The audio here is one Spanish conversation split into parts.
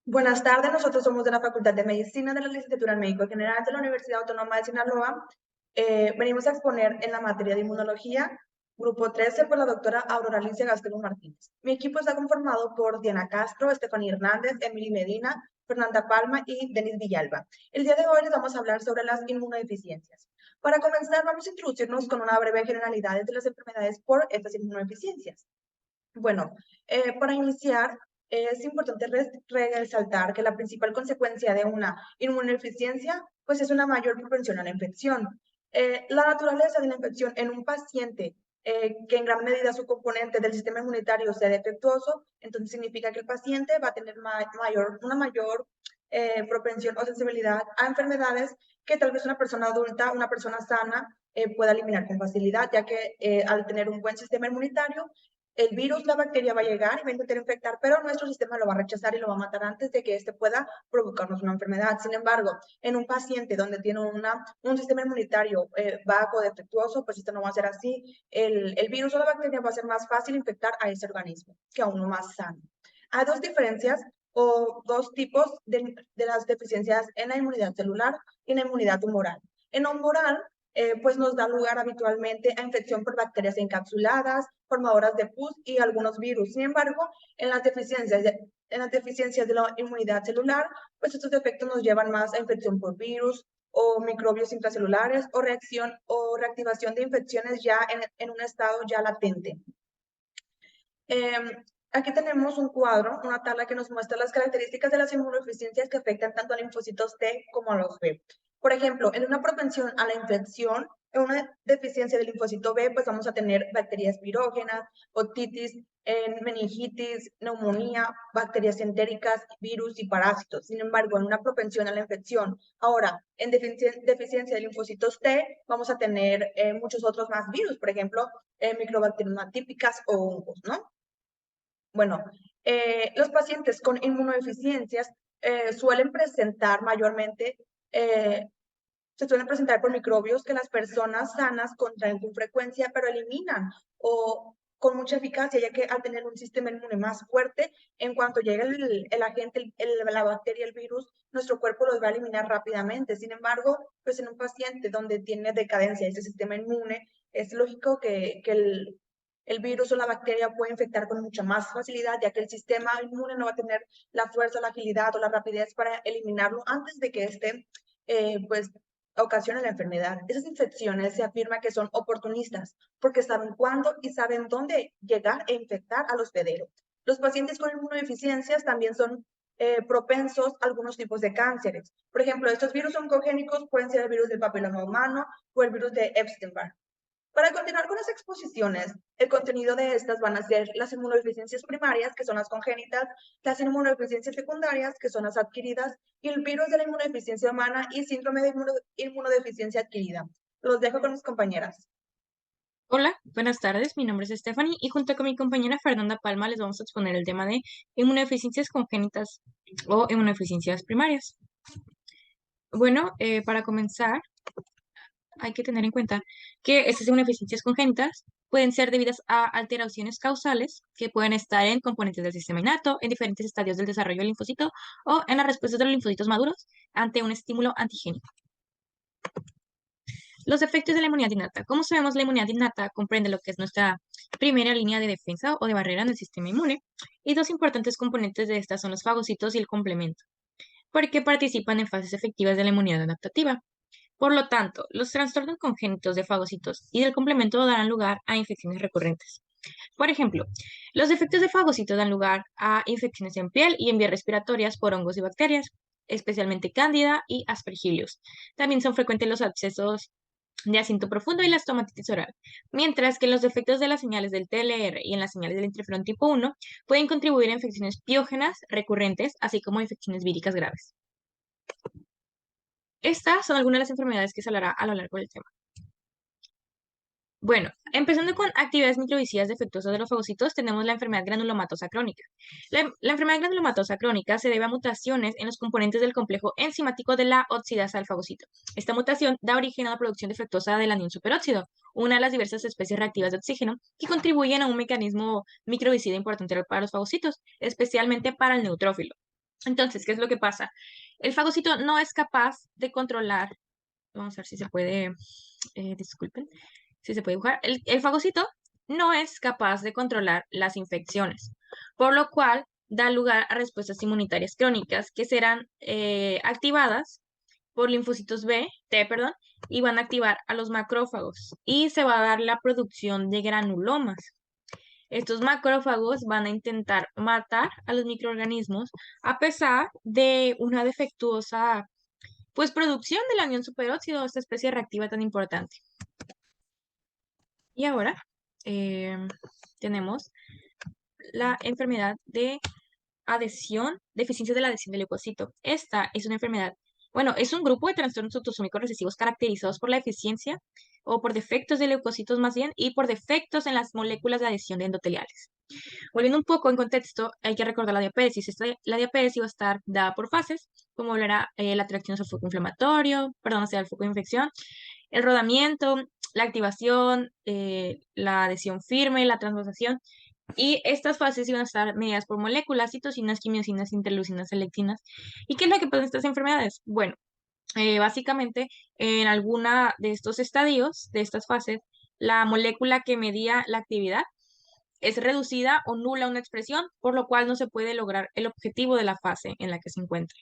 Buenas tardes, nosotros somos de la Facultad de Medicina de la Licenciatura en Médico General de la Universidad Autónoma de Sinaloa. Venimos a exponer en la materia de inmunología, grupo 13, por la doctora Aurora Alicia Gastelum Martínez. Mi equipo está conformado por Diana Castro, Estefanía Hernández, Emily Medina, Fernanda Palma y Denis Villalba. El día de hoy les vamos a hablar sobre las inmunodeficiencias. Para comenzar, vamos a introducirnos con una breve generalidad de las enfermedades por estas inmunodeficiencias. Bueno, para iniciar, es importante resaltar que la principal consecuencia de una inmunodeficiencia, pues es una mayor propensión a la infección. La naturaleza de la infección en un paciente que en gran medida su componente del sistema inmunitario sea defectuoso, entonces significa que el paciente va a tener una mayor propensión o sensibilidad a enfermedades que tal vez una persona adulta, una persona sana, pueda eliminar con facilidad, ya que al tener un buen sistema inmunitario, el virus, la bacteria va a llegar y va a intentar infectar, pero nuestro sistema lo va a rechazar y lo va a matar antes de que éste pueda provocarnos una enfermedad. Sin embargo, en un paciente donde tiene un sistema inmunitario bajo, defectuoso, pues esto no va a ser así. El virus o la bacteria va a ser más fácil infectar a ese organismo que a uno más sano. Hay dos diferencias o dos tipos de las deficiencias en la inmunidad celular y en la inmunidad tumoral. En humoral, pues nos da lugar habitualmente a infección por bacterias encapsuladas, formadoras de pus y algunos virus. Sin embargo, en las deficiencias de la inmunidad celular, pues estos defectos nos llevan más a infección por virus o microbios intracelulares o reacción o reactivación de infecciones ya en un estado ya latente. Aquí tenemos un cuadro, una tabla que nos muestra las características de las inmunodeficiencias que afectan tanto a linfocitos T como a los B. Por ejemplo, en una propensión a la infección, en una deficiencia del linfocito B, pues vamos a tener bacterias virógenas, otitis, meningitis, neumonía, bacterias entéricas, virus y parásitos. Sin embargo, en una propensión a la infección, ahora, en deficiencia de linfocitos T, vamos a tener muchos otros más virus, por ejemplo, microbacterias atípicas o hongos, ¿no? Bueno, los pacientes con inmunodeficiencias suelen presentar mayormente, se suelen presentar por microbios que las personas sanas contraen con frecuencia, pero eliminan o con mucha eficacia, ya que al tener un sistema inmune más fuerte, en cuanto llega el agente, la bacteria, el virus, nuestro cuerpo los va a eliminar rápidamente. Sin embargo, pues en un paciente donde tiene decadencia ese sistema inmune, es lógico que el virus o la bacteria puede infectar con mucha más facilidad, ya que el sistema inmune no va a tener la fuerza, la agilidad o la rapidez para eliminarlo antes de que esté, pues, ocasione la enfermedad. Esas infecciones se afirma que son oportunistas porque saben cuándo y saben dónde llegar e infectar al hospedero. Los pacientes con inmunodeficiencias también son propensos a algunos tipos de cánceres. Por ejemplo, estos virus oncogénicos pueden ser el virus del papiloma humano o el virus de Epstein-Barr. Para continuar con las exposiciones, el contenido de estas van a ser las inmunodeficiencias primarias, que son las congénitas, las inmunodeficiencias secundarias, que son las adquiridas, y el virus de la inmunodeficiencia humana y síndrome de inmunodeficiencia adquirida. Los dejo con mis compañeras. Hola, buenas tardes. Mi nombre es Stephanie y junto con mi compañera Fernanda Palma les vamos a exponer el tema de inmunodeficiencias congénitas o inmunodeficiencias primarias. Bueno, para comenzar, hay que tener en cuenta que estas inmunodeficiencias congénitas pueden ser debidas a alteraciones causales que pueden estar en componentes del sistema innato, en diferentes estadios del desarrollo del linfocito o en las respuestas de los linfocitos maduros ante un estímulo antigénico. Los efectos de la inmunidad innata. Como sabemos, la inmunidad innata comprende lo que es nuestra primera línea de defensa o de barrera en el sistema inmune, y dos importantes componentes de esta son los fagocitos y el complemento, porque participan en fases efectivas de la inmunidad adaptativa. Por lo tanto, los trastornos congénitos de fagocitos y del complemento darán lugar a infecciones recurrentes. Por ejemplo, los efectos de fagocitos dan lugar a infecciones en piel y en vías respiratorias por hongos y bacterias, especialmente Cándida y Aspergillus. También son frecuentes los abscesos de asiento profundo y la estomatitis oral, mientras que los efectos de las señales del TLR y en las señales del interferón tipo 1 pueden contribuir a infecciones piógenas recurrentes, así como a infecciones víricas graves. Estas son algunas de las enfermedades que se hablará a lo largo del tema. Bueno, empezando con actividades microbicidas defectuosas de los fagocitos, tenemos la enfermedad granulomatosa crónica. La enfermedad granulomatosa crónica se debe a mutaciones en los componentes del complejo enzimático de la oxidasa del fagocito. Esta mutación da origen a la producción defectuosa del anión superóxido, una de las diversas especies reactivas de oxígeno que contribuyen a un mecanismo microbicida importante para los fagocitos, especialmente para el neutrófilo. Entonces, ¿qué es lo que pasa? El fagocito no es capaz de controlar, vamos a ver si se puede, disculpen, si se puede dibujar. El fagocito no es capaz de controlar las infecciones, por lo cual da lugar a respuestas inmunitarias crónicas que serán activadas por linfocitos T, perdón, y van a activar a los macrófagos y se va a dar la producción de granulomas. Estos macrófagos van a intentar matar a los microorganismos a pesar de una defectuosa pues producción del anión superóxido, esta especie reactiva tan importante. Y ahora eh, tenemos la enfermedad de adhesión, deficiencia de la adhesión del leucocito. Esta es una enfermedad, bueno, es un grupo de trastornos autosómicos recesivos caracterizados por la deficiencia o por defectos de leucocitos más bien y por defectos en las moléculas de adhesión de endoteliales. Volviendo un poco en contexto, hay que recordar la diapéresis. La diapéresis va a estar dada por fases, como era la atracción hacia el foco inflamatorio, perdón, hacia el foco de infección, el rodamiento, la activación, la adhesión firme, la transvasación. Y estas fases iban a estar mediadas por moléculas, citocinas, quimiosinas, interleucinas, selectinas. ¿Y qué es lo que pasa en estas enfermedades? Bueno, básicamente en alguna de estos estadios, de estas fases, la molécula que medía la actividad es reducida o nula una expresión, por lo cual no se puede lograr el objetivo de la fase en la que se encuentra.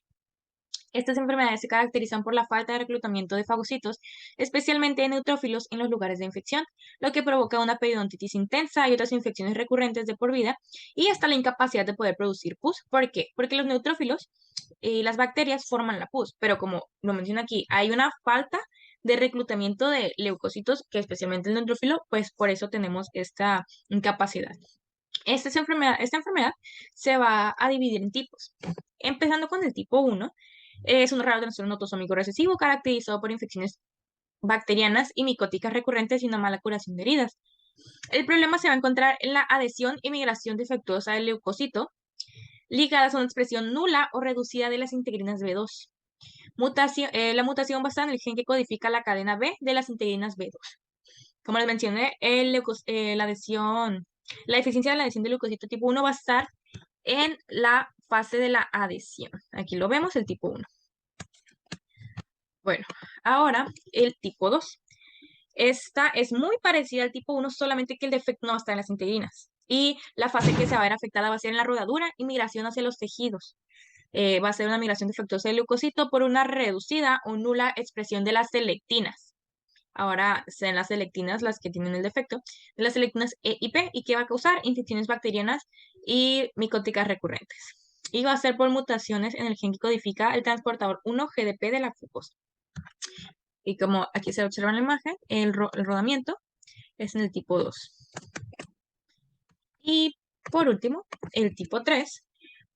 Estas enfermedades se caracterizan por la falta de reclutamiento de fagocitos, especialmente de neutrófilos en los lugares de infección, lo que provoca una periodontitis intensa y otras infecciones recurrentes de por vida, y hasta la incapacidad de poder producir pus. ¿Por qué? Porque los neutrófilos y las bacterias forman la pus, pero como lo menciono aquí, hay una falta de reclutamiento de leucocitos, que especialmente el neutrófilo, pues por eso tenemos esta incapacidad. Esta enfermedad se va a dividir en tipos, empezando con el tipo 1. Es un raro trastorno autosómico recesivo caracterizado por infecciones bacterianas y micóticas recurrentes y una mala curación de heridas. El problema se va a encontrar en la adhesión y migración defectuosa del leucocito, ligadas a una expresión nula o reducida de las integrinas B2. La mutación va a estar en el gen que codifica la cadena B de las integrinas B2. Como les mencioné, la deficiencia de la adhesión del leucocito tipo 1 va a estar en la fase de la adhesión. Aquí lo vemos, el tipo 1. Bueno, ahora el tipo 2. Esta es muy parecida al tipo 1, solamente que el defecto no va a estar en las integrinas. Y la fase que se va a ver afectada va a ser en la rodadura y migración hacia los tejidos. Va a ser una migración defectuosa del leucocito por una reducida o nula expresión de las selectinas. Ahora serán las selectinas las que tienen el defecto, de las selectinas E y P, y que va a causar infecciones bacterianas y micóticas recurrentes. Y va a ser por mutaciones en el gen que codifica el transportador 1-GDP de la fucosa. Y como aquí se observa en la imagen, el rodamiento es en el tipo 2. Y por último, el tipo 3,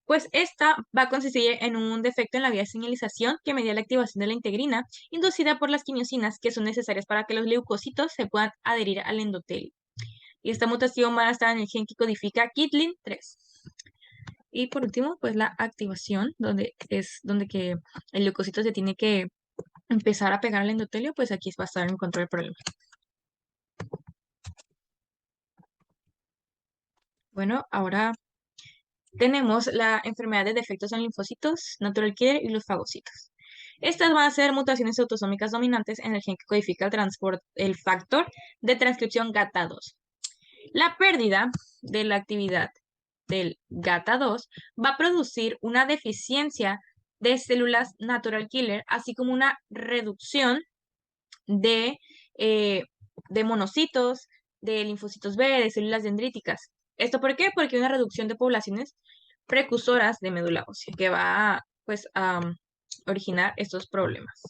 pues esta va a consistir en un defecto en la vía de señalización que media la activación de la integrina inducida por las quimiosinas que son necesarias para que los leucocitos se puedan adherir al endotelio. Y esta mutación va a estar en el gen que codifica KIT-LYN3. Y por último, pues la activación, donde que el leucocito se tiene que empezar a pegar al endotelio, pues aquí va a estar en control del problema. Bueno, ahora tenemos la enfermedad de defectos en linfocitos, natural killer y los fagocitos. Estas van a ser mutaciones autosómicas dominantes en el gen que codifica el factor de transcripción GATA2. La pérdida de la actividad del GATA2 va a producir una deficiencia de células natural killer, así como una reducción de, eh, de monocitos, de linfocitos B, de células dendríticas. ¿Esto por qué? Porque hay una reducción de poblaciones precursoras de médula ósea que va pues, a originar estos problemas.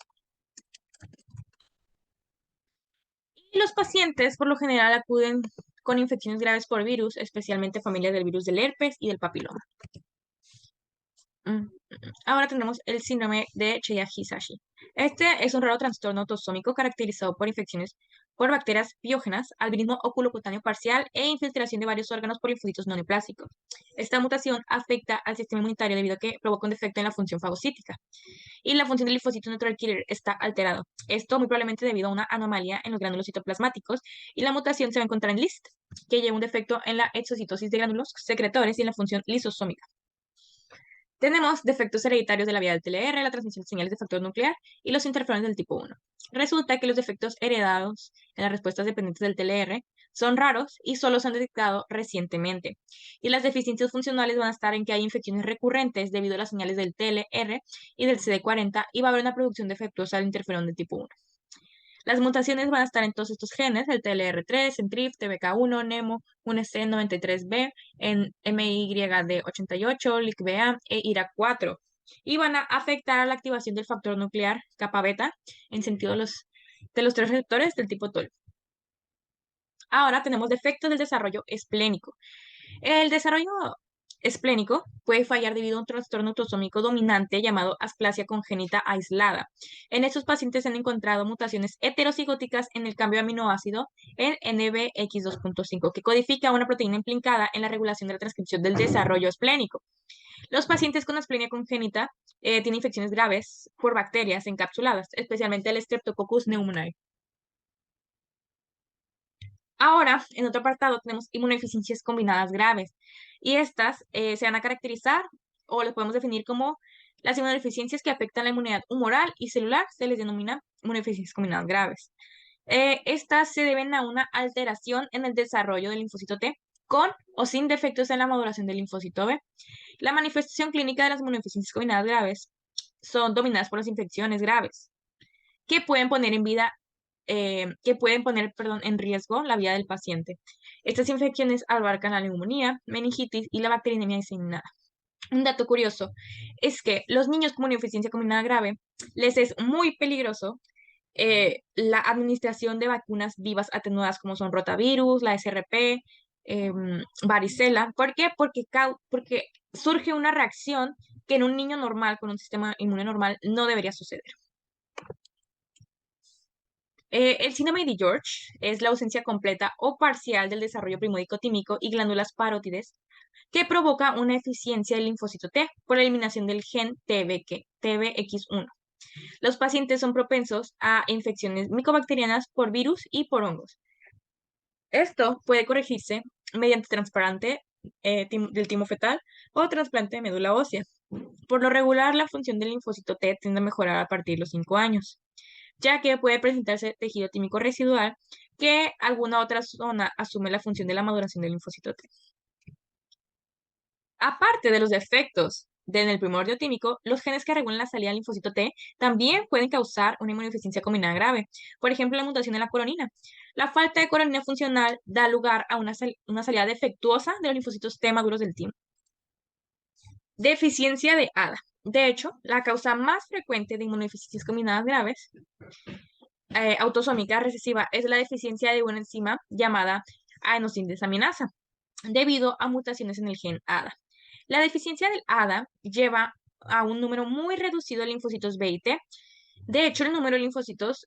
Y los pacientes por lo general acuden con infecciones graves por virus, especialmente familias del virus del herpes y del papiloma. Ahora tenemos el síndrome de Chiari-Hisashi. Este es un raro trastorno autosómico caracterizado por infecciones por bacterias biógenas, albinismo oculocutáneo parcial e infiltración de varios órganos por linfocitos no neoplásicos. Esta mutación afecta al sistema inmunitario debido a que provoca un defecto en la función fagocítica y la función del linfocito natural killer está alterado. Esto muy probablemente debido a una anomalía en los gránulos citoplasmáticos y la mutación se va a encontrar en LIST, que lleva un defecto en la exocitosis de gránulos secretores y en la función lisosómica. Tenemos defectos hereditarios de la vía del TLR, la transmisión de señales de factor nuclear y los interferones del tipo 1. Resulta que los defectos heredados en las respuestas dependientes del TLR son raros y solo se han detectado recientemente. Y las deficiencias funcionales van a estar en que hay infecciones recurrentes debido a las señales del TLR y del CD40 y va a haber una producción defectuosa del interferón del tipo 1. Las mutaciones van a estar en todos estos genes, el TLR3, en TRIF, TBK1, NEMO, UNC93B, en MYD88, LICBA e IRA4. Y van a afectar a la activación del factor nuclear kappa beta en sentido de los tres receptores del tipo TOL. Ahora tenemos defectos del desarrollo esplénico. El desarrollo esplénico puede fallar debido a un trastorno autosómico dominante llamado asplasia congénita aislada. En estos pacientes se han encontrado mutaciones heterocigóticas en el cambio de aminoácido en NBX2.5, que codifica una proteína implicada en la regulación de la transcripción del desarrollo esplénico. Los pacientes con asplenia congénita tienen infecciones graves por bacterias encapsuladas, especialmente el Streptococcus pneumoniae. Ahora, en otro apartado, tenemos inmunodeficiencias combinadas graves. Y estas se van a caracterizar o las podemos definir como las inmunodeficiencias que afectan la inmunidad humoral y celular, se les denomina inmunodeficiencias combinadas graves. Estas se deben a una alteración en el desarrollo del linfocito T con o sin defectos en la maduración del linfocito B. La manifestación clínica de las inmunodeficiencias combinadas graves son dominadas por las infecciones graves que pueden poner perdón, en riesgo la vida del paciente. Estas infecciones abarcan la neumonía, meningitis y la bacteriemia diseminada. Un dato curioso es que los niños con insuficiencia combinada grave les es muy peligroso la administración de vacunas vivas atenuadas como son rotavirus, la SRP, varicela. ¿Por qué? Porque surge una reacción que en un niño normal, con un sistema inmune normal, no debería suceder. El síndrome de George es la ausencia completa o parcial del desarrollo primódico tímico y glándulas parótides que provoca una eficiencia del linfocito T por la eliminación del gen TBX1. Los pacientes son propensos a infecciones micobacterianas por virus y por hongos. Esto puede corregirse mediante trasplante del timo fetal o trasplante de médula ósea. Por lo regular, la función del linfocito T tiende a mejorar a partir de los 5 años, ya que puede presentarse tejido tímico residual que alguna otra zona asume la función de la maduración del linfocito T. Aparte de los defectos en el primordio tímico, los genes que regulan la salida del linfocito T también pueden causar una inmunodeficiencia combinada grave. Por ejemplo, la mutación de la coronina. La falta de coronina funcional da lugar a una salida defectuosa de los linfocitos T maduros del timo. Deficiencia de ADA. De hecho, la causa más frecuente de inmunodeficiencias combinadas graves autosómica recesiva es la deficiencia de una enzima llamada adenosíndesaminasa, debido a mutaciones en el gen ADA. La deficiencia del ADA lleva a un número muy reducido de linfocitos B y T. De hecho, el número de linfocitos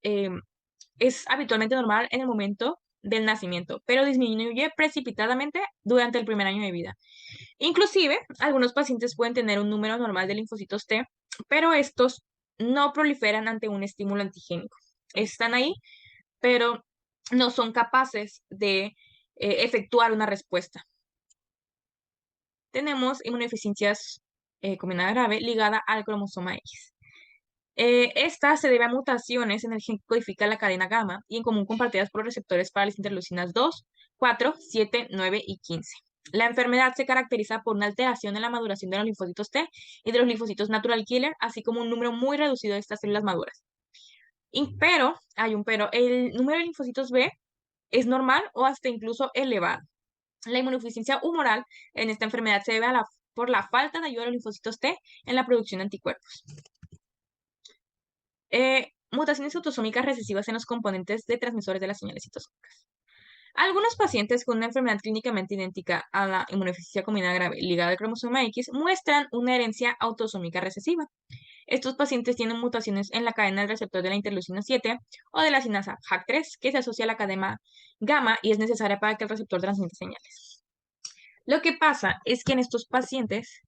es habitualmente normal en el momento del nacimiento, pero disminuye precipitadamente durante el primer año de vida. Inclusive, algunos pacientes pueden tener un número normal de linfocitos T, pero estos no proliferan ante un estímulo antigénico. Están ahí, pero no son capaces de efectuar una respuesta. Tenemos inmunodeficiencias combinada grave ligada al cromosoma X. Esta se debe a mutaciones en el gen que codifica la cadena gamma y en común compartidas por los receptores para las interleucinas 2, 4, 7, 9 y 15. La enfermedad se caracteriza por una alteración en la maduración de los linfocitos T y de los linfocitos natural killer, así como un número muy reducido de estas células maduras. Pero, hay un pero, el número de linfocitos B es normal o hasta incluso elevado. La inmunodeficiencia humoral en esta enfermedad se debe por la falta de ayuda de los linfocitos T en la producción de anticuerpos. Mutaciones autosómicas recesivas en los componentes de transmisores de las señales citosómicas. Algunos pacientes con una enfermedad clínicamente idéntica a la inmunodeficiencia combinada grave ligada al cromosoma X muestran una herencia autosómica recesiva. Estos pacientes tienen mutaciones en la cadena del receptor de la interleucina 7 o de la sinasa JAK3, que se asocia a la cadena gamma y es necesaria para que el receptor transmita señales. Lo que pasa es que en estos pacientes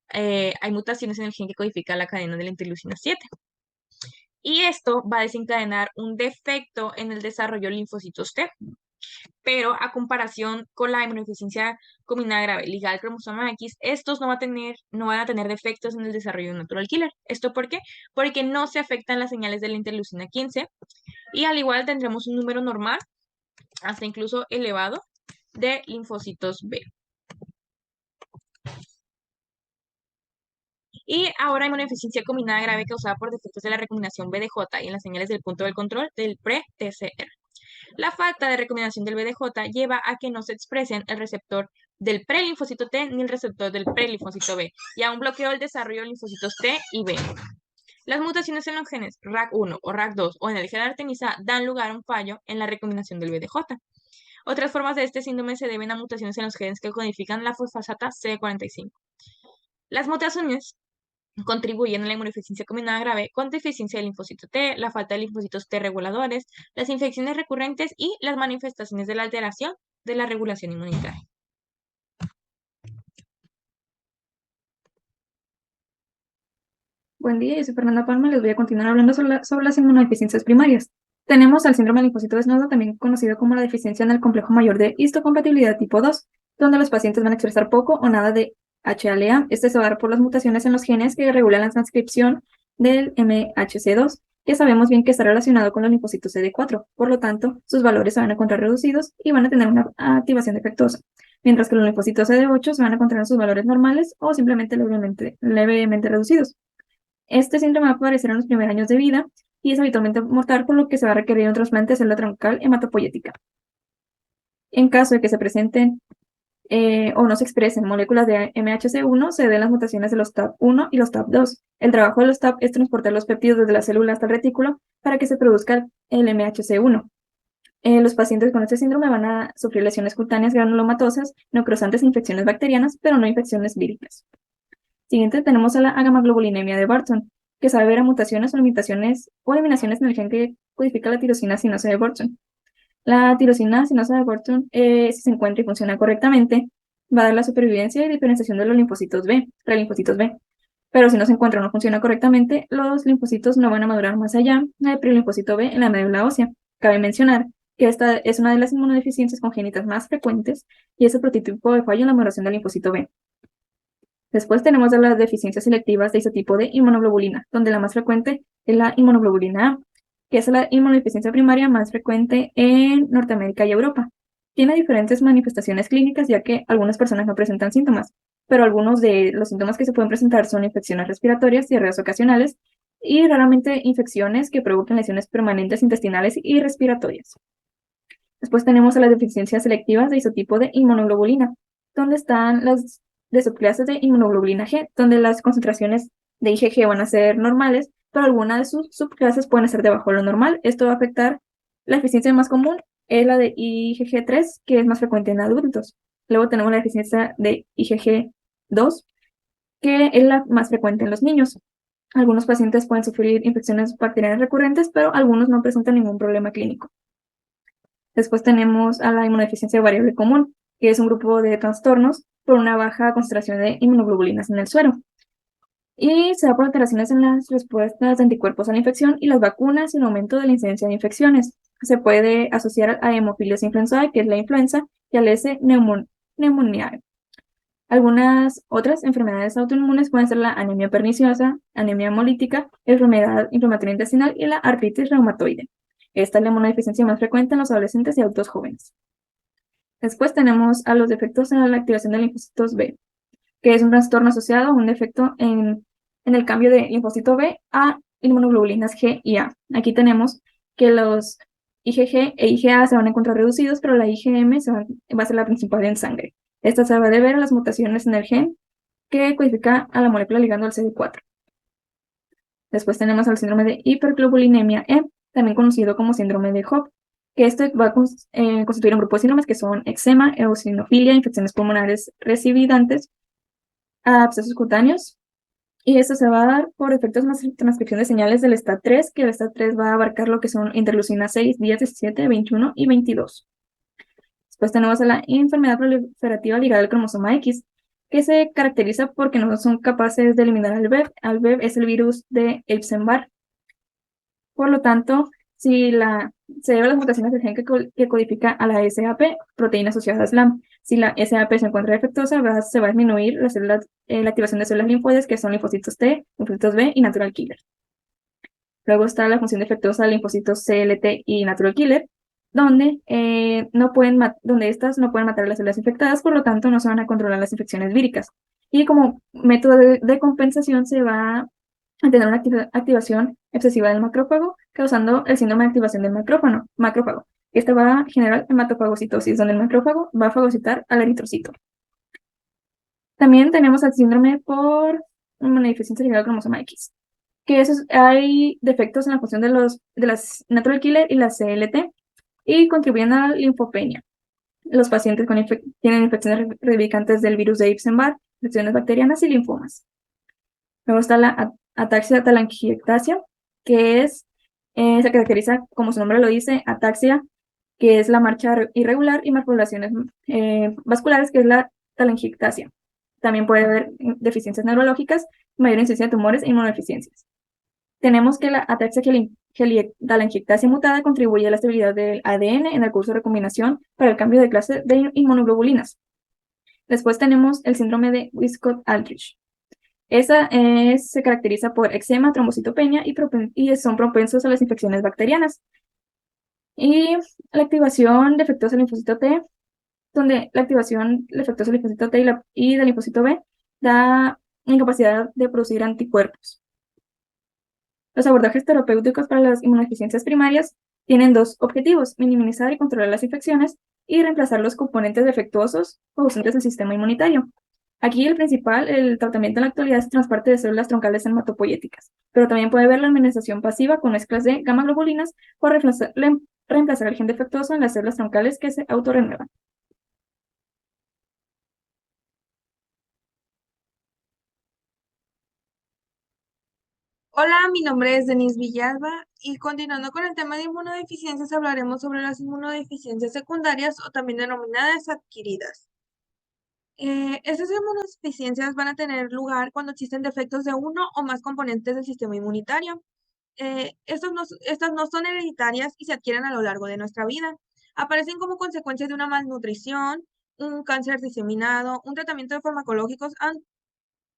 hay mutaciones en el gen que codifica la cadena de la interleucina 7. Y esto va a desencadenar un defecto en el desarrollo de linfocitos T. pero a comparación con la inmunodeficiencia combinada grave ligada al cromosoma X, estos no van a tener defectos en el desarrollo de un natural killer. ¿Esto por qué? Porque no se afectan las señales de la interleucina 15 y al igual tendremos un número normal, hasta incluso elevado, de linfocitos B. Y ahora inmunodeficiencia combinada grave causada por defectos de la recombinación BDJ y en las señales del punto del control del pre-TCR. La falta de recombinación del BDJ lleva a que no se expresen el receptor del prelinfocito T ni el receptor del prelinfocito B y a un bloqueo del desarrollo de linfocitos T y B. Las mutaciones en los genes RAC1 o RAC2 o en el gen Artemisa dan lugar a un fallo en la recombinación del BDJ. Otras formas de este síndrome se deben a mutaciones en los genes que codifican la fosfasata C45. Las mutaciones contribuyen a la inmunodeficiencia combinada grave con deficiencia de linfocito T, la falta de linfocitos T reguladores, las infecciones recurrentes y las manifestaciones de la alteración de la regulación inmunitaria. Buen día, yo soy Fernanda Palma y les voy a continuar hablando sobre las inmunodeficiencias primarias. Tenemos al síndrome del linfocito desnudo, también conocido como la deficiencia en el complejo mayor de histocompatibilidad tipo 2, donde los pacientes van a expresar poco o nada de HLA. Este se va a dar por las mutaciones en los genes que regulan la transcripción del MHC2, que sabemos bien que está relacionado con los linfocitos CD4. Por lo tanto, sus valores se van a encontrar reducidos y van a tener una activación defectuosa, mientras que los linfocitos CD8 se van a encontrar en sus valores normales o simplemente levemente reducidos. Este síndrome va a aparecer en los primeros años de vida y es habitualmente mortal, por lo que se va a requerir un trasplante de célula troncal hematopoyética. En caso de que se presenten o no se expresen moléculas de MHC1, se den las mutaciones de los TAP1 y los TAP2. El trabajo de los TAP es transportar los péptidos desde la célula hasta el retículo para que se produzca el MHC1. Los pacientes con este síndrome van a sufrir lesiones cutáneas granulomatosas, necrosantes e infecciones bacterianas, pero no infecciones víricas. Siguiente tenemos a la agamaglobulinemia de Barton, que sabe ver a mutaciones o limitaciones o eliminaciones en el gen que codifica la tirosina sinosa de Barton. La tirosina sinosa de Barton, si se encuentra y funciona correctamente, va a dar la supervivencia y diferenciación de los linfocitos B, prelinfocitos B. Pero si no se encuentra o no funciona correctamente, los linfocitos no van a madurar más allá del prelinfocito B en la médula ósea. Cabe mencionar que esta es una de las inmunodeficiencias congénitas más frecuentes y es el prototipo de fallo en la maduración del linfocito B. Después tenemos las deficiencias selectivas de isotipo de inmunoglobulina, donde la más frecuente es la inmunoglobulina A, que es la inmunodeficiencia primaria más frecuente en Norteamérica y Europa. Tiene diferentes manifestaciones clínicas, ya que algunas personas no presentan síntomas, pero algunos de los síntomas que se pueden presentar son infecciones respiratorias, diarreas ocasionales y raramente infecciones que provoquen lesiones permanentes intestinales y respiratorias. Después tenemos a las deficiencias selectivas de isotipo de inmunoglobulina, donde están las de subclases de inmunoglobulina G, donde las concentraciones de IgG van a ser normales, pero algunas de sus subclases pueden estar debajo de lo normal. Esto va a afectar la deficiencia más común, es la de IgG3, que es más frecuente en adultos. Luego tenemos la deficiencia de IgG2, que es la más frecuente en los niños. Algunos pacientes pueden sufrir infecciones bacterianas recurrentes, pero algunos no presentan ningún problema clínico. Después tenemos a la inmunodeficiencia variable común, que es un grupo de trastornos por una baja concentración de inmunoglobulinas en el suero. Y se da por alteraciones en las respuestas de anticuerpos a la infección y las vacunas y un aumento de la incidencia de infecciones. Se puede asociar a Haemophilus influenzae, que es la influenza, y al S. pneumoniae. Algunas otras enfermedades autoinmunes pueden ser la anemia perniciosa, anemia hemolítica, enfermedad inflamatoria intestinal y la artritis reumatoide. Esta es la inmunodeficiencia más frecuente en los adolescentes y adultos jóvenes. Después tenemos a los defectos en la activación de linfocitos B, que es un trastorno asociado a un defecto en el cambio de linfocito B a inmunoglobulinas G y A. Aquí tenemos que los IgG e IgA se van a encontrar reducidos, pero la IgM va a ser la principal en sangre. Esta se va a deber a las mutaciones en el gen que codifica a la molécula ligando al CD4. Después tenemos al síndrome de hiperglobulinemia E, también conocido como síndrome de Hope, que este va a constituir un grupo de síndromes que son eczema, eosinofilia, infecciones pulmonares recidivantes, abscesos cutáneos, y esto se va a dar por efectos de transcripción de señales del STAT3, que el STAT3 va a abarcar lo que son interleucina 6, 10, 17, 21 y 22. Después tenemos a la enfermedad proliferativa ligada al cromosoma X, que se caracteriza porque no son capaces de eliminar al VEV. Al VEV es el virus de Epstein-Barr. Por lo tanto, Se debe a las mutaciones del gen que codifica a la SAP, proteína asociada a SLAM. Si la SAP se encuentra defectuosa, se va a disminuir la activación de células linfoides, que son linfocitos T, linfocitos B y natural killer. Luego está la función defectuosa de linfocitos CLT y natural killer, donde estas no pueden matar a las células infectadas, por lo tanto no se van a controlar las infecciones víricas. Y como método de compensación se va a tener una activación excesiva del macrófago, causando el síndrome de activación del macrófago. Esta va a generar hematofagocitosis, donde el macrófago va a fagocitar al eritrocito. También tenemos el síndrome por inmunodeficiencia ligada al cromosoma X, que hay defectos en la función de las natural killer y las CLT y contribuyen a la linfopenia. Los pacientes tienen infecciones replicantes del virus de Epstein-Barr, infecciones bacterianas y linfomas. Luego está la ataxia telangiectasia, que se caracteriza, como su nombre lo dice, ataxia, que es la marcha irregular, y malformaciones vasculares, que es la telangiectasia. También puede haber deficiencias neurológicas, mayor incidencia de tumores e inmunodeficiencias. Tenemos que la ataxia telangiectasia mutada contribuye a la estabilidad del ADN en el curso de recombinación para el cambio de clase de inmunoglobulinas. Después tenemos el síndrome de Wiskott-Aldrich. Se caracteriza por eczema, trombocitopenia y son propensos a las infecciones bacterianas. Y la activación defectuosa del linfocito T, donde la activación defectuosa del linfocito T y del linfocito B da incapacidad de producir anticuerpos. Los abordajes terapéuticos para las inmunodeficiencias primarias tienen dos objetivos: minimizar y controlar las infecciones y reemplazar los componentes defectuosos o ausentes del sistema inmunitario. Aquí el tratamiento en la actualidad es trasplante de células troncales hematopoyéticas, pero también puede haber la administración pasiva con mezclas de gamma globulinas o reemplazar el gen defectuoso en las células troncales que se autorrenuevan. Hola, mi nombre es Denise Villalba y continuando con el tema de inmunodeficiencias hablaremos sobre las inmunodeficiencias secundarias o también denominadas adquiridas. Estas inmunodeficiencias van a tener lugar cuando existen defectos de uno o más componentes del sistema inmunitario. Estas no son hereditarias y se adquieren a lo largo de nuestra vida. Aparecen como consecuencia de una malnutrición, un cáncer diseminado, un tratamiento de farmacológicos,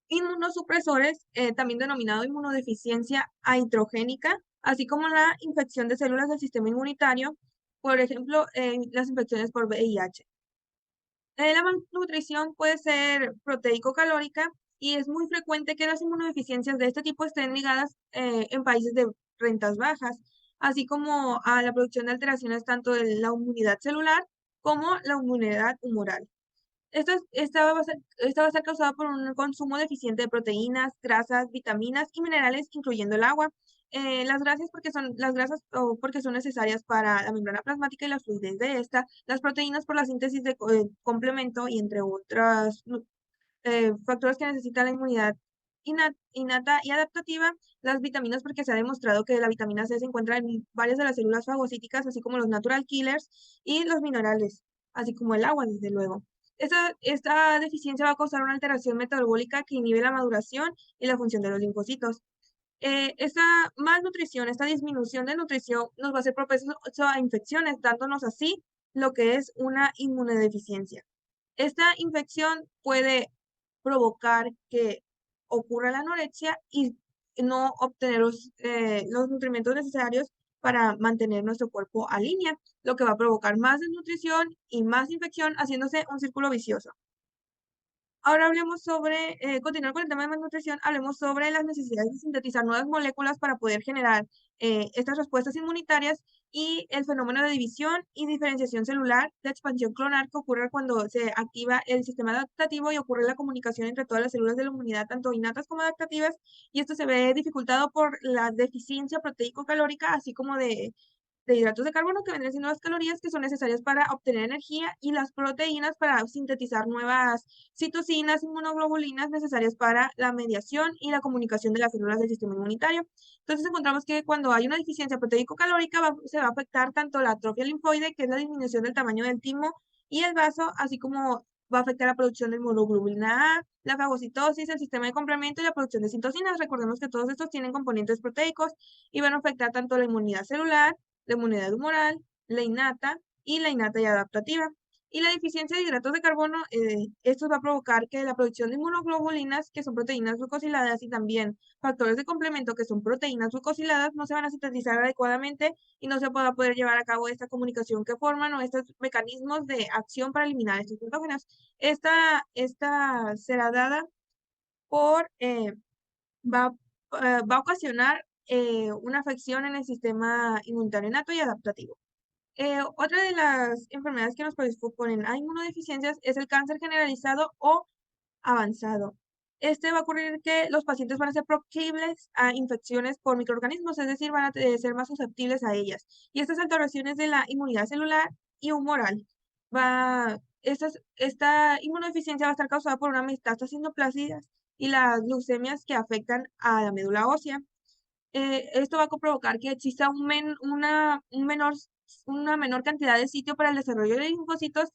inmunosupresores, también denominado inmunodeficiencia aitrogénica, así como la infección de células del sistema inmunitario, por ejemplo, las infecciones por VIH. La malnutrición puede ser proteico-calórica y es muy frecuente que las inmunodeficiencias de este tipo estén ligadas en países de rentas bajas, así como a la producción de alteraciones tanto de la inmunidad celular como la inmunidad humoral. Esta va a ser causada por un consumo deficiente de proteínas, grasas, vitaminas y minerales, incluyendo el agua. Las grasas porque son necesarias para la membrana plasmática y la fluidez de esta, las proteínas por la síntesis de complemento y entre otros factores que necesita la inmunidad innata y adaptativa, las vitaminas porque se ha demostrado que la vitamina C se encuentra en varias de las células fagocíticas, así como los natural killers y los minerales, así como el agua, desde luego. Esta deficiencia va a causar una alteración metabólica que inhibe la maduración y la función de los linfocitos. Esta malnutrición, esta disminución de nutrición nos va a hacer propensos a infecciones, dándonos así lo que es una inmunodeficiencia. Esta infección puede provocar que ocurra la anorexia y no obtener los nutrimentos necesarios para mantener nuestro cuerpo a línea, lo que va a provocar más desnutrición y más infección, haciéndose un círculo vicioso. Ahora hablemos continuar con el tema de malnutrición, hablemos sobre las necesidades de sintetizar nuevas moléculas para poder generar estas respuestas inmunitarias y el fenómeno de división y diferenciación celular de expansión clonal que ocurre cuando se activa el sistema adaptativo y ocurre la comunicación entre todas las células de la inmunidad, tanto innatas como adaptativas, y esto se ve dificultado por la deficiencia proteico-calórica, así como de hidratos de carbono, que vendrían siendo las calorías que son necesarias para obtener energía, y las proteínas para sintetizar nuevas citocinas, inmunoglobulinas necesarias para la mediación y la comunicación de las células del sistema inmunitario. Entonces encontramos que cuando hay una deficiencia proteico-calórica se va a afectar tanto la atrofia linfoide, que es la disminución del tamaño del timo y el vaso, así como va a afectar la producción de inmunoglobulina A, la fagocitosis, el sistema de complemento y la producción de citocinas. Recordemos que todos estos tienen componentes proteicos y van a afectar tanto la inmunidad celular la inmunidad humoral, la innata y la innata y adaptativa. Y la deficiencia de hidratos de carbono, esto va a provocar que la producción de inmunoglobulinas, que son proteínas glucosiladas, y también factores de complemento, que son proteínas glucosiladas, no se van a sintetizar adecuadamente y no se va a poder llevar a cabo esta comunicación que forman o estos mecanismos de acción para eliminar estos patógenos. Esta será dada por, va, va a ocasionar una afección en el sistema inmunitario innato y adaptativo. Otra de las enfermedades que nos predisponen a inmunodeficiencias es el cáncer generalizado o avanzado. Este va a ocurrir que los pacientes van a ser proclives a infecciones por microorganismos, es decir, van a ser más susceptibles a ellas. Y estas alteraciones de la inmunidad celular y humoral, esta inmunodeficiencia va a estar causada por una metástasis neoplásicas y las leucemias que afectan a la médula ósea. Esto va a provocar que exista una menor cantidad de sitio para el desarrollo de linfocitos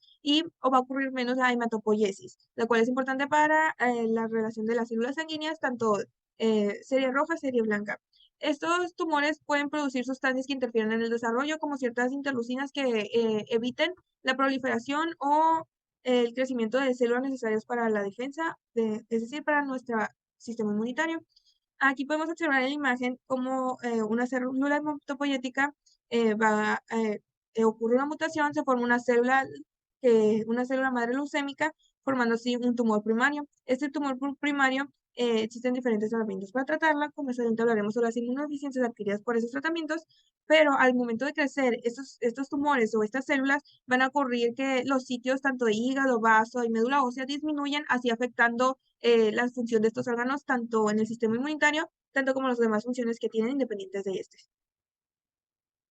o va a ocurrir menos la hematopoiesis, la cual es importante para la relación de las células sanguíneas, tanto serie roja, serie blanca. Estos tumores pueden producir sustancias que interfieren en el desarrollo, como ciertas interleucinas que eviten la proliferación o el crecimiento de células necesarias para la defensa, es decir, para nuestro sistema inmunitario. Aquí podemos observar en la imagen cómo una célula hematopoyética ocurre una mutación, se forma una célula madre leucémica, formando así un tumor primario. Este tumor primario, existen diferentes tratamientos para tratarla. Como más adelante hablaremos sobre las inmunodeficiencias adquiridas por esos tratamientos, pero al momento de crecer estos tumores o estas células, van a ocurrir que los sitios tanto de hígado, vaso y médula ósea disminuyen, así afectando la función de estos órganos tanto en el sistema inmunitario, tanto como las demás funciones que tienen independientes de este.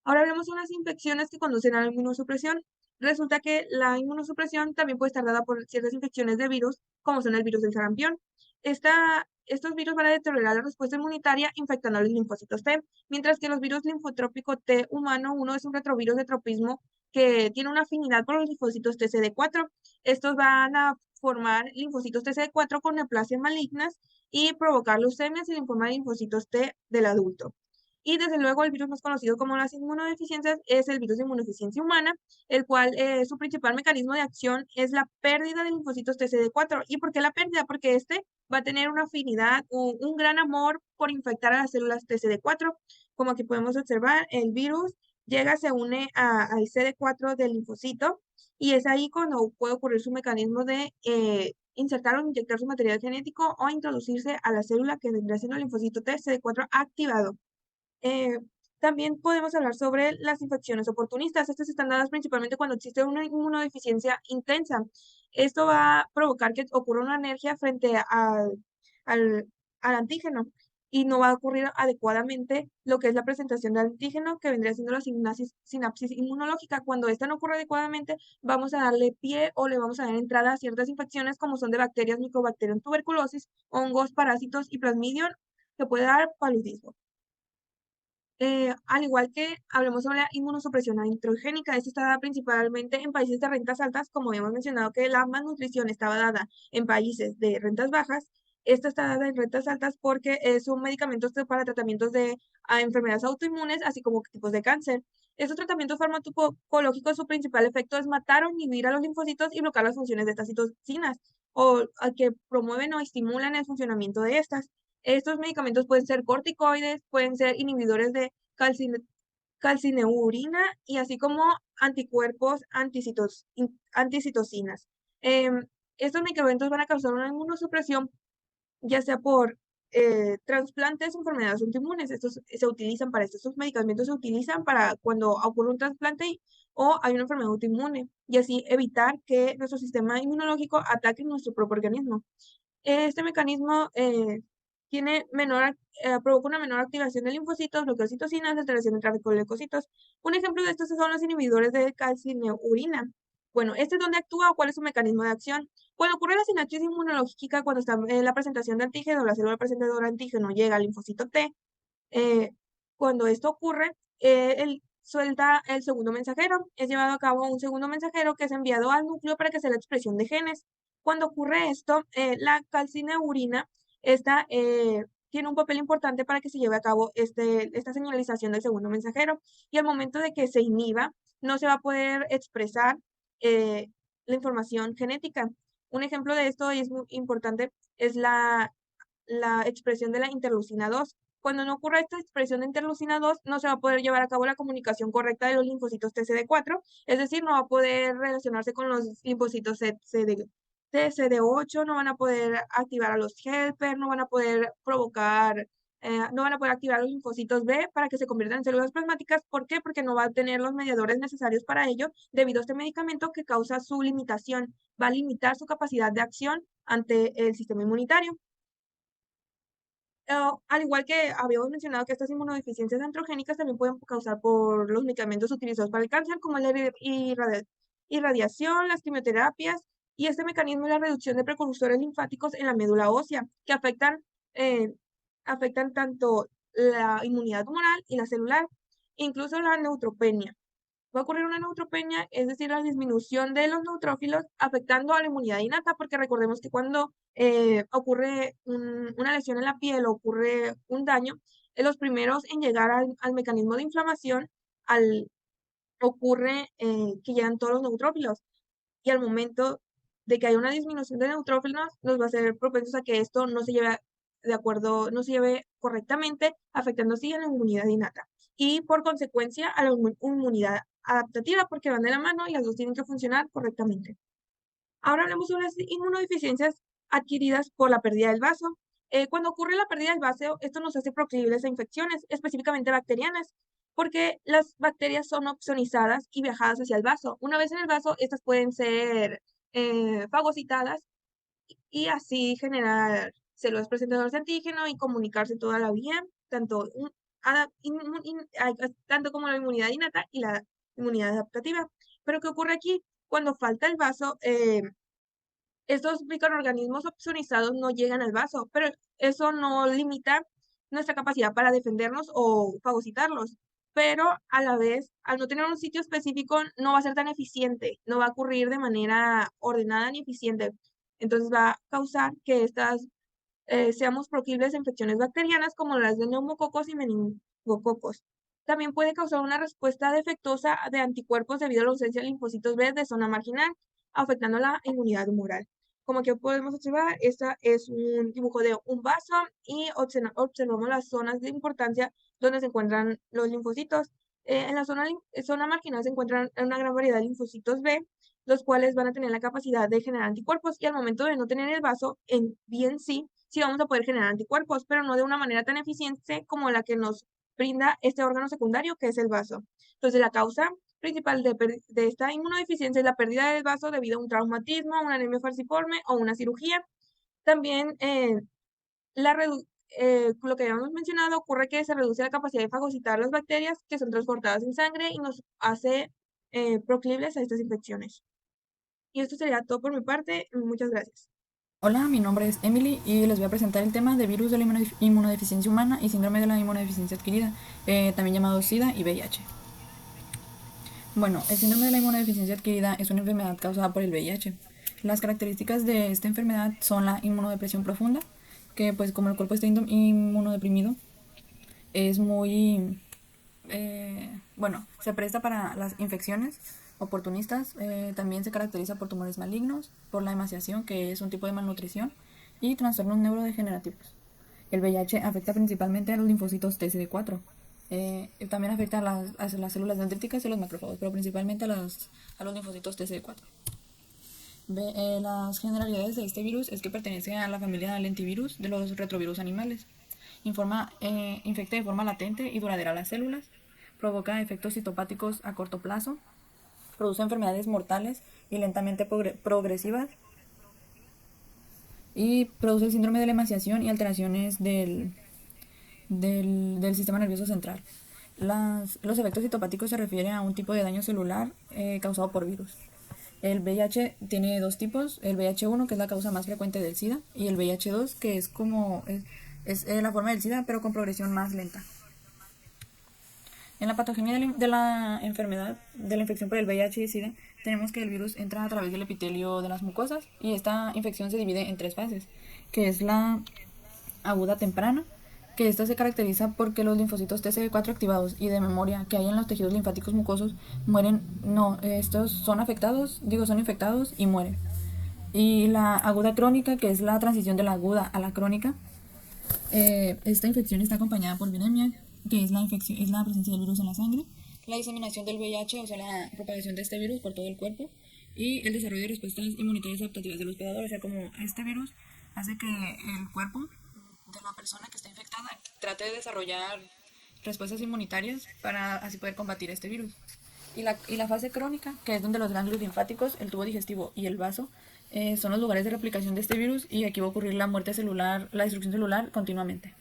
Ahora hablemos de unas infecciones que conducen a la inmunosupresión. Resulta que la inmunosupresión también puede estar dada por ciertas infecciones de virus, como son el virus del sarampión. Estos virus van a deteriorar la respuesta inmunitaria infectando a los linfocitos T, mientras que los virus linfotrópico T humano 1 es un retrovirus de tropismo que tiene una afinidad por los linfocitos TCD4. Estos van a formar linfocitos TCD4 con neoplasias malignas y provocar leucemias y linfoma de linfocitos T del adulto. Y desde luego el virus más conocido como las inmunodeficiencias es el virus de inmunodeficiencia humana, el cual su principal mecanismo de acción es la pérdida de linfocitos TCD4. ¿Y por qué la pérdida? Porque este va a tener una afinidad o un gran amor por infectar a las células TCD4. Como aquí podemos observar, el virus llega, se une al CD4 del linfocito y es ahí cuando puede ocurrir su mecanismo de insertar o inyectar su material genético o introducirse a la célula que vendrá siendo el linfocito TCD4 activado. También podemos hablar sobre las infecciones oportunistas. Estas están dadas principalmente cuando existe una inmunodeficiencia intensa. Esto va a provocar que ocurra una alergia frente al antígeno y no va a ocurrir adecuadamente lo que es la presentación del antígeno, que vendría siendo la sinapsis inmunológica. Cuando esta no ocurre adecuadamente, vamos a darle pie o le vamos a dar entrada a ciertas infecciones como son de bacterias, micobacterium tuberculosis, hongos, parásitos y plasmidium, que puede dar paludismo. Al igual que hablemos sobre la inmunosupresión introgénica, esta está dada principalmente en países de rentas altas, como hemos mencionado que la malnutrición estaba dada en países de rentas bajas. Esta está dada en rentas altas porque son medicamentos para tratamientos de enfermedades autoinmunes, así como tipos de cáncer. Estos tratamientos farmacológicos, su principal efecto es matar o inhibir a los linfocitos y bloquear las funciones de estas citocinas, o que promueven o estimulan el funcionamiento de estas. Estos medicamentos pueden ser corticoides, pueden ser inhibidores de calcineurina y así como anticuerpos anticitocinas. Estos medicamentos van a causar una inmunosupresión, ya sea por trasplantes o enfermedades autoinmunes. Estos se utilizan para esto. Estos medicamentos se utilizan para cuando ocurre un trasplante o hay una enfermedad autoinmune y así evitar que nuestro sistema inmunológico ataque nuestro propio organismo. Este mecanismo provoca una menor activación de linfocitos, bloqueo de citocinas, alteración del tráfico de leucocitos. Un ejemplo de estos son los inhibidores de calcineurina. Bueno, ¿este es dónde actúa o cuál es su mecanismo de acción? Cuando ocurre la sinapsis inmunológica, cuando está la presentación de antígeno, la célula presentadora de antígeno llega al linfocito T, cuando esto ocurre, él suelta el segundo mensajero. Es llevado a cabo un segundo mensajero que es enviado al núcleo para que sea la expresión de genes. Cuando ocurre esto, la calcineurina, esta tiene un papel importante para que se lleve a cabo esta señalización del segundo mensajero. Y al momento de que se inhiba, no se va a poder expresar la información genética. Un ejemplo de esto, y es muy importante, es la expresión de la interleucina 2. Cuando no ocurra esta expresión de interleucina 2, no se va a poder llevar a cabo la comunicación correcta de los linfocitos TCD4, es decir, no va a poder relacionarse con los linfocitos TCD8, no van a poder activar a los helper, no van a poder no van a poder activar los linfocitos B para que se conviertan en células plasmáticas. ¿Por qué? Porque no va a tener los mediadores necesarios para ello debido a este medicamento que causa su limitación. Va a limitar su capacidad de acción ante el sistema inmunitario. Al igual que habíamos mencionado que estas inmunodeficiencias androgénicas también pueden causar por los medicamentos utilizados para el cáncer, como la irradiación, las quimioterapias, y este mecanismo es la reducción de precursores linfáticos en la médula ósea, que afectan tanto la inmunidad humoral y la celular, incluso la neutropenia. Va a ocurrir una neutropenia, es decir, la disminución de los neutrófilos afectando a la inmunidad innata, porque recordemos que cuando ocurre una lesión en la piel o ocurre un daño, los primeros en llegar al mecanismo de inflamación ocurre que llegan todos los neutrófilos, y al momento de que haya una disminución de neutrófilos, nos va a ser propensos a que esto no se lleve no se lleve correctamente, afectando así a la inmunidad innata y por consecuencia a la inmunidad adaptativa, porque van de la mano y las dos tienen que funcionar correctamente. Ahora hablemos sobre las inmunodeficiencias adquiridas por la pérdida del vaso. Cuando ocurre la pérdida del vaso, esto nos hace proclives a infecciones, específicamente bacterianas, porque las bacterias son opsonizadas y viajadas hacia el vaso. Una vez en el vaso, estas pueden ser fagocitadas y así generar células presentadoras de antígeno y comunicarse toda la vía, tanto como la inmunidad innata y la inmunidad adaptativa. Pero ¿qué ocurre aquí? Cuando falta el vaso, estos microorganismos opsonizados no llegan al vaso, pero eso no limita nuestra capacidad para defendernos o fagocitarlos. Pero a la vez, al no tener un sitio específico, no va a ser tan eficiente, no va a ocurrir de manera ordenada ni eficiente. Entonces va a causar que seamos proclives a infecciones bacterianas como las de neumococos y meningococos. También puede causar una respuesta defectuosa de anticuerpos debido a la ausencia de linfocitos B de zona marginal, afectando la inmunidad humoral. Como que podemos observar, esta es un dibujo de un vaso y observamos las zonas de importancia donde se encuentran los linfocitos. En la zona marginal se encuentran una gran variedad de linfocitos B, los cuales van a tener la capacidad de generar anticuerpos, y al momento de no tener el vaso en bien sí vamos a poder generar anticuerpos, pero no de una manera tan eficiente como la que nos brinda este órgano secundario, que es el vaso. Entonces, la causa principal de esta inmunodeficiencia es la pérdida del vaso debido a un traumatismo, una anemia falciforme o una cirugía. También lo que habíamos mencionado, ocurre que se reduce la capacidad de fagocitar las bacterias que son transportadas en sangre y nos hace proclives a estas infecciones. Y esto sería todo por mi parte. Muchas gracias. Hola, mi nombre es Emily y les voy a presentar el tema de virus de la inmunodeficiencia humana y síndrome de la inmunodeficiencia adquirida, también llamado SIDA y VIH. Bueno, el síndrome de la inmunodeficiencia adquirida es una enfermedad causada por el VIH. Las características de esta enfermedad son la inmunodepresión profunda, que pues como el cuerpo está inmunodeprimido, es muy, se presta para las infecciones oportunistas. También se caracteriza por tumores malignos, por la emaciación, que es un tipo de malnutrición, y trastornos neurodegenerativos. El VIH afecta principalmente a los linfocitos TCD4. También afecta a las células dendríticas y a los macrófagos, pero principalmente a los linfocitos TCD4. Las generalidades de este virus es que pertenece a la familia del lentivirus de los retrovirus animales. Infecta de forma latente y duradera las células, provoca efectos citopáticos a corto plazo, produce enfermedades mortales y lentamente progresivas, y produce el síndrome de la emaciación y alteraciones del sistema nervioso central. Los efectos citopáticos se refieren a un tipo de daño celular causado por virus. El VIH tiene dos tipos: el VIH-1, que es la causa más frecuente del SIDA, y el VIH-2, que es la forma del SIDA, pero con progresión más lenta. En la patogenia de la enfermedad, de la infección por el VIH y SIDA, tenemos que el virus entra a través del epitelio de las mucosas, y esta infección se divide en tres fases, que es la aguda temprana, que esta se caracteriza porque los linfocitos TCD4 activados y de memoria que hay en los tejidos linfáticos mucosos mueren, estos son son infectados y mueren. Y la aguda crónica, que es la transición de la aguda a la crónica, esta infección está acompañada por viremia, que es la presencia del virus en la sangre, la diseminación del VIH, o sea, la propagación de este virus por todo el cuerpo, y el desarrollo de respuestas inmunitarias adaptativas del hospedador, o sea, como este virus hace que el cuerpo de la persona que está infectada trate de desarrollar respuestas inmunitarias para así poder combatir este virus. Y la fase crónica, que es donde los ganglios linfáticos, el tubo digestivo y el vaso son los lugares de replicación de este virus, y aquí va a ocurrir la muerte celular, la destrucción celular continuamente.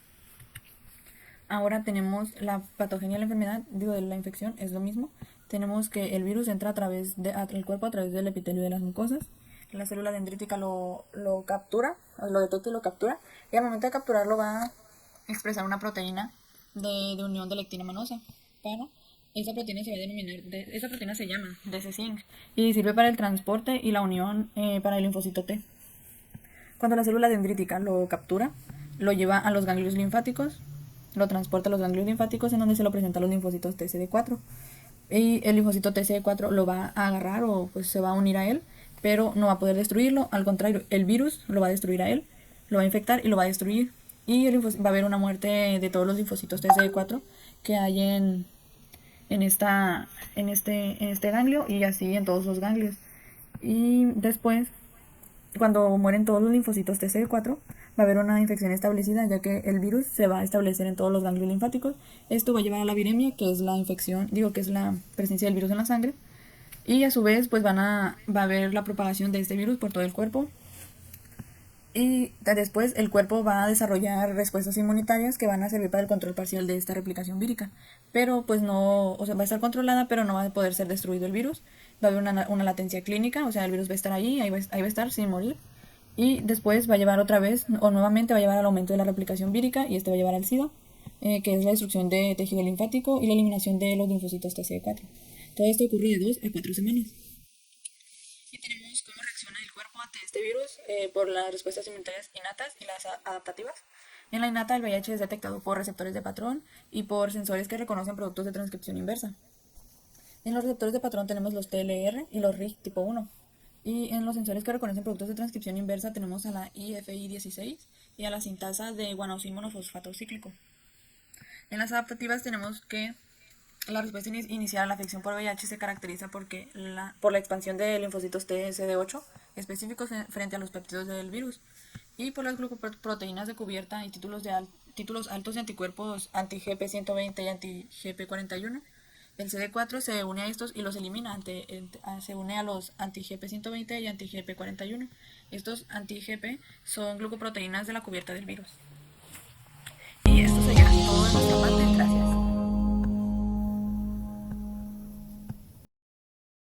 Ahora tenemos la patogenia de la enfermedad, de la infección, es lo mismo. Tenemos que el virus entra al cuerpo a través del epitelio de las mucosas. La célula dendrítica lo captura, lo detecta y lo captura. Y al momento de capturarlo va a expresar una proteína de unión de lectina manosa. Esa proteína se llama DC-Zinc y sirve para el transporte y la unión para el linfocito T. Cuando la célula dendrítica lo captura, lo lleva a los ganglios linfáticos, lo transporta a los ganglios linfáticos, en donde se lo presenta a los linfocitos TCD4. Y el linfocito TCD4 lo va a agarrar o pues se va a unir a él, pero no va a poder destruirlo. Al contrario, el virus lo va a destruir a él, lo va a infectar y lo va a destruir. Y va a haber una muerte de todos los linfocitos TCD4 que hay en este ganglio, y así en todos los ganglios. Y después, cuando mueren todos los linfocitos TCD4, va a haber una infección establecida, ya que el virus se va a establecer en todos los ganglios linfáticos. Esto va a llevar a la viremia, que es la infección, que es la presencia del virus en la sangre. Y a su vez, pues va a haber la propagación de este virus por todo el cuerpo. Y después el cuerpo va a desarrollar respuestas inmunitarias que van a servir para el control parcial de esta replicación vírica. Pero pues va a estar controlada, pero no va a poder ser destruido el virus. Va a haber una latencia clínica, o sea, el virus va a estar ahí va a estar sin morir. Y después va a llevar otra vez, o nuevamente va a llevar al aumento de la replicación vírica, y esto va a llevar al SIDA, que es la destrucción de tejido linfático y la eliminación de los linfocitos TCD4. Todo esto ocurre de 2 a 4 semanas. Y tenemos cómo reacciona el cuerpo ante este virus por las respuestas inmunitarias innatas y las adaptativas. En la innata, el VIH es detectado por receptores de patrón y por sensores que reconocen productos de transcripción inversa. En los receptores de patrón tenemos los TLR y los RIG tipo 1. Y en los sensores que reconocen productos de transcripción inversa tenemos a la IFI16 y a la sintasa de guanosil monofosfato cíclico. En las adaptativas tenemos que la respuesta inicial a la afección por VIH se caracteriza por la expansión de linfocitos TCD8 específicos frente a los péptidos del virus, y por las glucoproteínas de cubierta y títulos altos de anticuerpos anti-GP120 y anti-GP41. El CD4 se une a estos y los elimina, se une a los anti-GP120 y anti-GP41. Estos anti-GP son glucoproteínas de la cubierta del virus.